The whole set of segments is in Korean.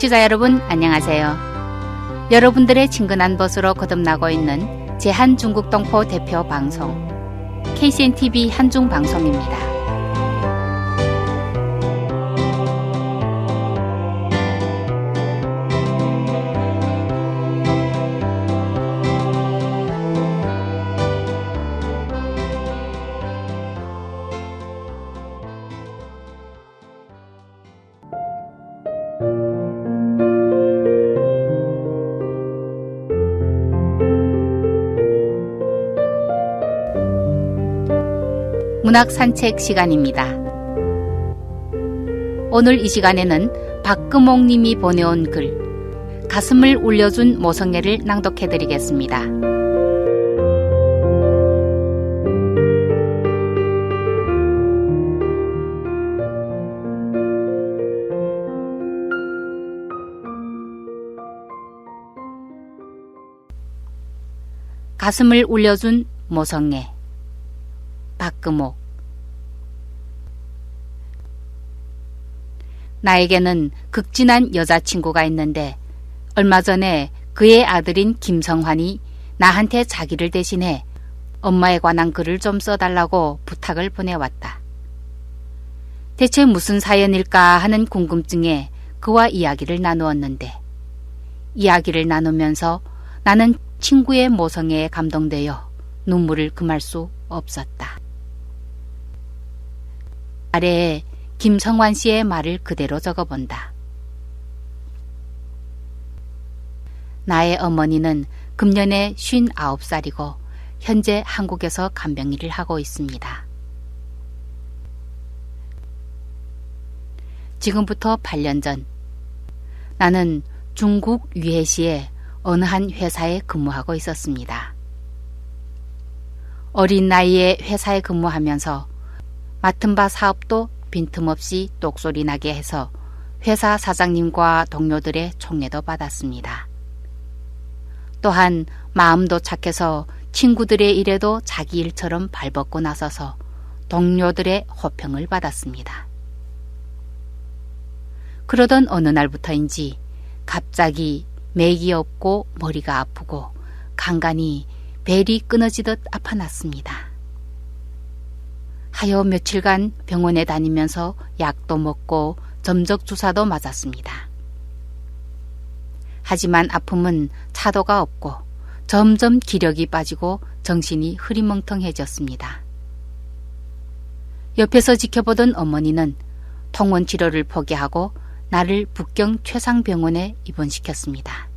청취자 여러분 안녕하세요. 여러분들의 친근한 벗으로 거듭나고 있는 제한중국동포 대표 방송 KCNTV 한중방송입니다. 문학 산책 시간입니다. 오늘 이 시간에는 박금옥 님이 보내온 글 가슴을 울려준 모성애를 낭독해 드리겠습니다. 가슴을 울려준 모성애 박금옥. 나에게는 극진한 여자친구가 있는데 얼마 전에 그의 아들인 김성환이 나한테 자기를 대신해 엄마에 관한 글을 좀 써달라고 부탁을 보내왔다. 대체 무슨 사연일까 하는 궁금증에 그와 이야기를 나누었는데 이야기를 나누면서 나는 친구의 모성애에 감동되어 눈물을 금할 수 없었다. 아래에 김성환 씨의 말을 그대로 적어본다. 나의 어머니는 금년에 59살이고 현재 한국에서 간병일을 하고 있습니다. 지금부터 8년 전 나는 중국 유해시의 어느 한 회사에 근무하고 있었습니다. 어린 나이에 회사에 근무하면서 맡은 바 사업도 빈틈없이 똑소리 나게 해서 회사 사장님과 동료들의 총애도 받았습니다. 또한 마음도 착해서 친구들의 일에도 자기 일처럼 발벗고 나서서 동료들의 호평을 받았습니다. 그러던 어느 날부터인지 갑자기 맥이 없고 머리가 아프고 간간히 벨이 끊어지듯 아파났습니다. 하여 며칠간 병원에 다니면서 약도 먹고 점적 주사도 맞았습니다. 하지만 아픔은 차도가 없고 점점 기력이 빠지고 정신이 흐리멍텅해졌습니다. 옆에서 지켜보던 어머니는 통원 치료를 포기하고 나를 북경 최상병원에 입원시켰습니다.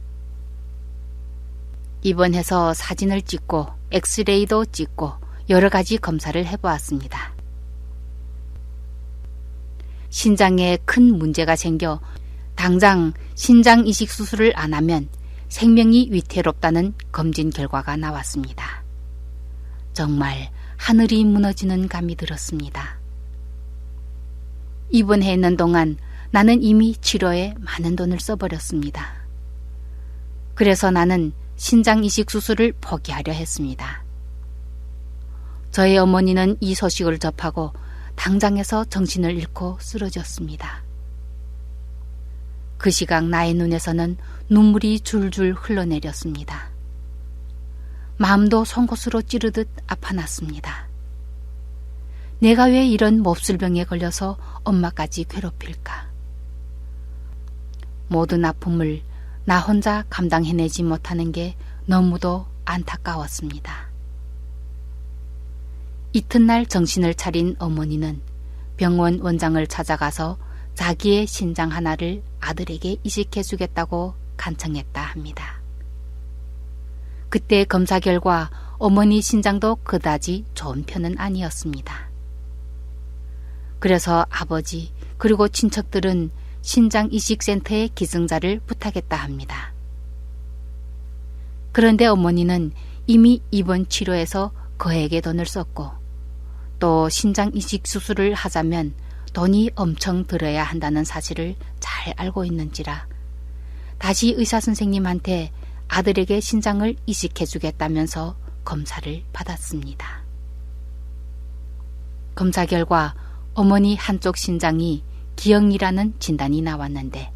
입원해서 사진을 찍고 엑스레이도 찍고 여러 가지 검사를 해보았습니다. 신장에 큰 문제가 생겨 당장 신장 이식 수술을 안 하면 생명이 위태롭다는 검진 결과가 나왔습니다. 정말 하늘이 무너지는 감이 들었습니다. 입원해 있는 동안 나는 이미 치료에 많은 돈을 써버렸습니다. 그래서 나는 신장 이식 수술을 포기하려 했습니다. 저의 어머니는 이 소식을 접하고 당장에서 정신을 잃고 쓰러졌습니다. 그 시각 나의 눈에서는 눈물이 줄줄 흘러내렸습니다. 마음도 송곳으로 찌르듯 아파났습니다. 내가 왜 이런 몹쓸병에 걸려서 엄마까지 괴롭힐까? 모든 아픔을 나 혼자 감당해내지 못하는 게 너무도 안타까웠습니다. 이튿날 정신을 차린 어머니는 병원 원장을 찾아가서 자기의 신장 하나를 아들에게 이식해주겠다고 간청했다 합니다. 그때 검사 결과 어머니 신장도 그다지 좋은 편은 아니었습니다. 그래서 아버지 그리고 친척들은 신장 이식센터의 기증자를 부탁했다 합니다. 그런데 어머니는 이미 입원 치료에서 거액의 돈을 썼고 또 신장 이식 수술을 하자면 돈이 엄청 들어야 한다는 사실을 잘 알고 있는지라 다시 의사 선생님한테 아들에게 신장을 이식해주겠다면서 검사를 받았습니다. 검사 결과 어머니 한쪽 신장이 기형이라는 진단이 나왔는데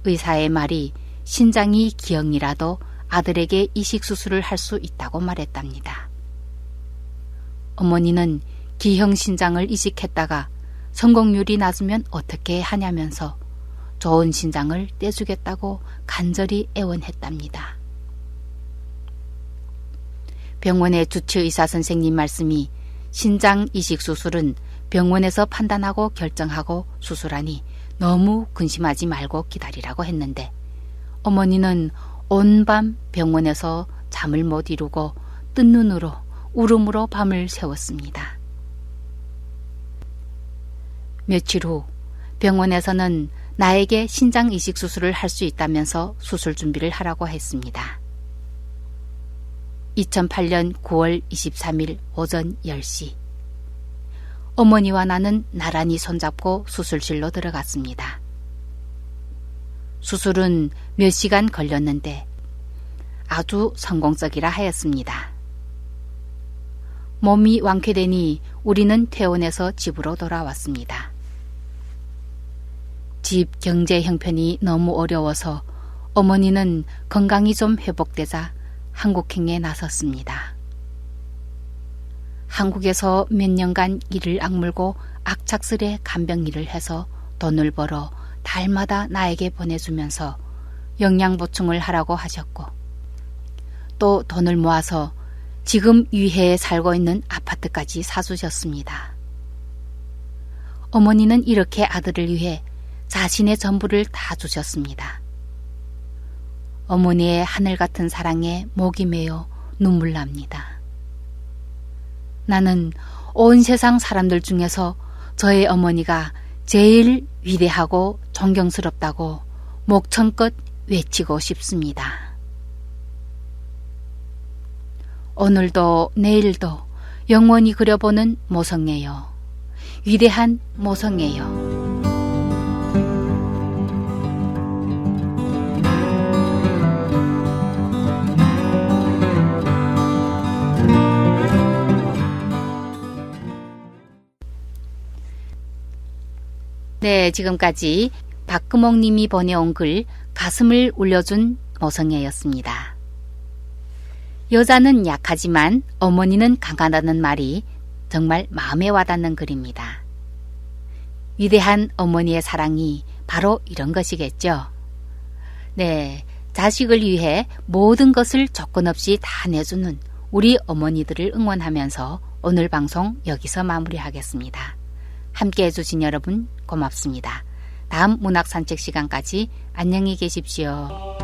의사의 말이 신장이 기형이라도 아들에게 이식수술을 할 수 있다고 말했답니다. 어머니는 기형 신장을 이식했다가 성공률이 낮으면 어떻게 하냐면서 좋은 신장을 떼주겠다고 간절히 애원했답니다. 병원의 주치의사 선생님 말씀이 신장 이식 수술은 병원에서 판단하고 결정하고 수술하니 너무 근심하지 말고 기다리라고 했는데 어머니는 온밤 병원에서 잠을 못 이루고 뜬 눈으로 울음으로 밤을 새웠습니다. 며칠 후 병원에서는 나에게 신장 이식 수술을 할 수 있다면서 수술 준비를 하라고 했습니다. 2008년 9월 23일 오전 10시 어머니와 나는 나란히 손잡고 수술실로 들어갔습니다. 수술은 몇 시간 걸렸는데 아주 성공적이라 하였습니다. 몸이 완쾌되니 우리는 퇴원해서 집으로 돌아왔습니다. 집 경제 형편이 너무 어려워서 어머니는 건강이 좀 회복되자 한국행에 나섰습니다. 한국에서 몇 년간 이를 악물고 악착스레 간병 일을 해서 돈을 벌어 달마다 나에게 보내주면서 영양보충을 하라고 하셨고 또 돈을 모아서 지금 위해에 살고 있는 아파트까지 사주셨습니다. 어머니는 이렇게 아들을 위해 자신의 전부를 다 주셨습니다. 어머니의 하늘 같은 사랑에 목이 메어 눈물 납니다. 나는 온 세상 사람들 중에서 저의 어머니가 제일 위대하고 존경스럽다고 목청껏 외치고 싶습니다. 오늘도 내일도 영원히 그려보는 모성애요. 위대한 모성애요. 네, 지금까지 박금옥님이 보내온 글 가슴을 울려준 모성애였습니다. 여자는 약하지만 어머니는 강하다는 말이 정말 마음에 와닿는 글입니다. 위대한 어머니의 사랑이 바로 이런 것이겠죠. 네, 자식을 위해 모든 것을 조건 없이 다 내주는 우리 어머니들을 응원하면서 오늘 방송 여기서 마무리하겠습니다. 함께 해주신 여러분 고맙습니다. 다음 문학산책 시간까지 안녕히 계십시오.